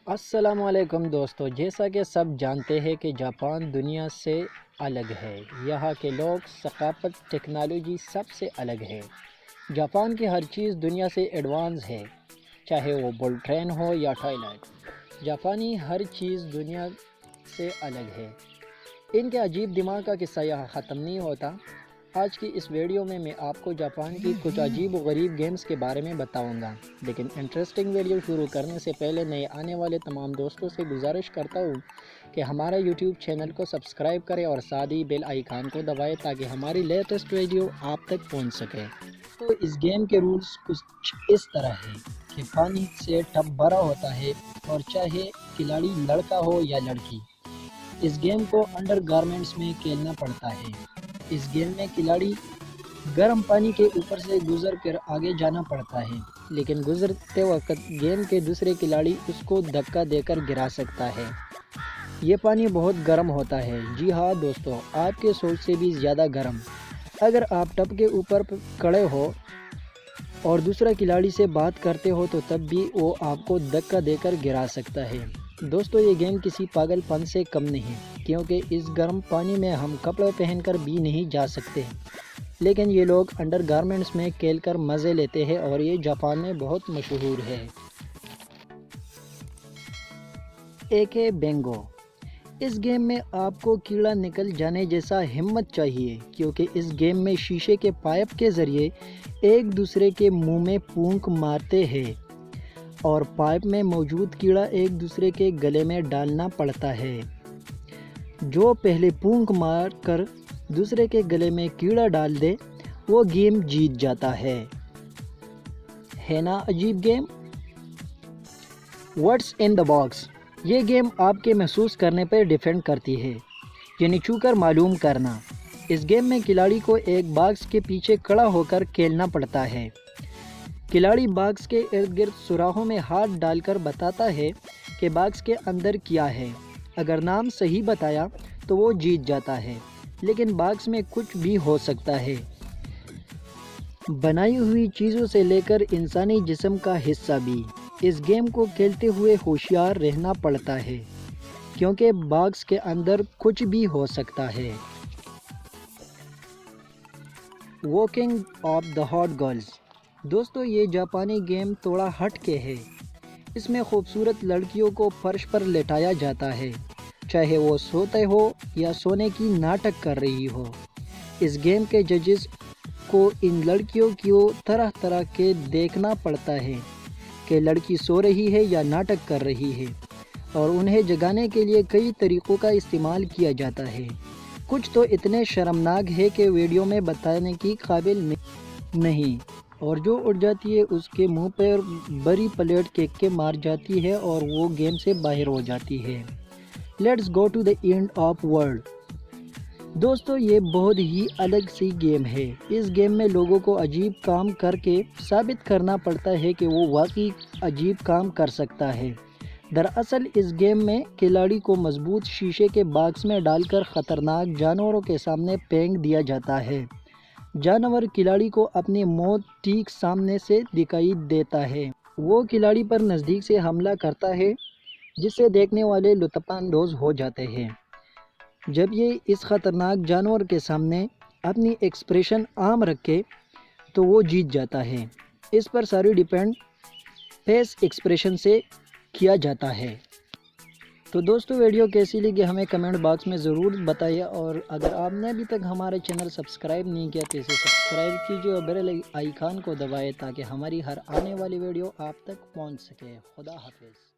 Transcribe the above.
السلام علیکم دوستو، جیسا کہ سب جانتے ہیں کہ جاپان دنیا سے الگ ہے۔ یہاں کے لوگ، ثقافت، ٹیکنالوجی سب سے الگ ہے۔ جاپان کی ہر چیز دنیا سے ایڈوانس ہے، چاہے وہ بل ٹرین ہو یا ٹوائلٹ۔ جاپانی ہر چیز دنیا سے الگ ہے۔ ان کے عجیب دماغ کا قصہ یہاں ختم نہیں ہوتا۔ آج کی اس ویڈیو میں آپ کو جاپان کی کچھ عجیب و غریب گیمز کے بارے میں بتاؤں گا، لیکن انٹرسٹنگ ویڈیو شروع کرنے سے پہلے نئے آنے والے تمام دوستوں سے گزارش کرتا ہوں کہ ہمارا یوٹیوب چینل کو سبسکرائب کریں اور ساتھ ہی بیل آئیکن کو دبائیں تاکہ ہماری لیٹسٹ ویڈیو آپ تک پہنچ سکے۔ تو اس گیم کے رولز کچھ اس طرح ہے کہ پانی سے ٹب بھرا ہوتا ہے اور چاہے کھلاڑی لڑکا ہو یا لڑکی، اس گیم کو انڈر گارمنٹس میں کھیلنا پڑتا ہے۔ اس گیم میں کھلاڑی گرم پانی کے اوپر سے گزر کر آگے جانا پڑتا ہے، لیکن گزرتے وقت گیم کے دوسرے کھلاڑی اس کو دھکا دے کر گرا سکتا ہے۔ یہ پانی بہت گرم ہوتا ہے، جی ہاں دوستو، آپ کے سوچ سے بھی زیادہ گرم۔ اگر آپ ٹب کے اوپر کھڑے ہو اور دوسرا کھلاڑی سے بات کرتے ہو تو تب بھی وہ آپ کو دھکا دے کر گرا سکتا ہے۔ دوستو، یہ گیم کسی پاگل پن سے کم نہیں، کیونکہ اس گرم پانی میں ہم کپڑے پہن کر بھی نہیں جا سکتے، لیکن یہ لوگ انڈر گارمنٹس میں کھیل کر مزے لیتے ہیں اور یہ جاپان میں بہت مشہور ہے۔ ایک ہے بینگو۔ اس گیم میں آپ کو کیڑا نکل جانے جیسا ہمت چاہیے، کیونکہ اس گیم میں شیشے کے پائپ کے ذریعے ایک دوسرے کے منہ میں پھونک مارتے ہیں اور پائپ میں موجود کیڑا ایک دوسرے کے گلے میں ڈالنا پڑتا ہے۔ جو پہلے پھونک مار کر دوسرے کے گلے میں کیڑا ڈال دے وہ گیم جیت جاتا ہے نا عجیب game? What's in the box. یہ گیم آپ کے محسوس کرنے پر ڈیپینڈ کرتی ہے، یعنی چھو کر معلوم کرنا۔ اس گیم میں کھلاڑی کو ایک باکس کے پیچھے کھڑا ہو کر کھیلنا پڑتا ہے۔ کھلاڑی باکس کے ارد گرد سوراخوں میں ہاتھ ڈال کر بتاتا ہے کہ باکس کے اندر کیا ہے۔ اگر نام صحیح بتایا تو وہ جیت جاتا ہے، لیکن باکس میں کچھ بھی ہو سکتا ہے، بنائی ہوئی چیزوں سے لے کر انسانی جسم کا حصہ بھی۔ اس گیم کو کھیلتے ہوئے ہوشیار رہنا پڑتا ہے، کیونکہ باکس کے اندر کچھ بھی ہو سکتا ہے۔ Walking of the hot girls. دوستو، یہ جاپانی گیم تھوڑا ہٹ کے ہے۔ اس میں خوبصورت لڑکیوں کو فرش پر لٹایا جاتا ہے، چاہے وہ سوتے ہو یا سونے کی ناٹک کر رہی ہو۔ اس گیم کے ججز کو ان لڑکیوں کو طرح طرح کے دیکھنا پڑتا ہے کہ لڑکی سو رہی ہے یا ناٹک کر رہی ہے، اور انہیں جگانے کے لیے کئی طریقوں کا استعمال کیا جاتا ہے۔ کچھ تو اتنے شرمناک ہے کہ ویڈیو میں بتانے کی قابل نہیں، اور جو اٹھ جاتی ہے اس کے منہ پر بڑی پلیٹ کیک کے مار جاتی ہے اور وہ گیم سے باہر ہو جاتی ہے۔ Let's go to the end of world. دوستو، یہ بہت ہی الگ سی گیم ہے۔ اس گیم میں لوگوں کو عجیب کام کر کے ثابت کرنا پڑتا ہے کہ وہ واقعی عجیب کام کر سکتا ہے۔ دراصل اس گیم میں کھلاڑی کو مضبوط شیشے کے باکس میں ڈال کر خطرناک جانوروں کے سامنے پھینک دیا جاتا ہے۔ جانور کھلاڑی کو اپنی موت ٹھیک سامنے سے دکھائی دیتا ہے۔ وہ کھلاڑی پر نزدیک سے حملہ کرتا ہے، جسے دیکھنے والے لطف اندوز ہو جاتے ہیں۔ جب یہ اس خطرناک جانور کے سامنے اپنی ایکسپریشن عام رکھے تو وہ جیت جاتا ہے۔ اس پر ساری ڈیپینڈ فیس ایکسپریشن سے کیا جاتا ہے۔ تو دوستو، ویڈیو کیسی لگی ہمیں کمنٹ باکس میں ضرور بتائیے، اور اگر آپ نے ابھی تک ہمارے چینل سبسکرائب نہیں کیا تو اسے سبسکرائب کیجیے اور بیل آئیکن کو دبائیں تاکہ ہماری ہر آنے والی ویڈیو آپ تک پہنچ سکے۔ خدا حافظ۔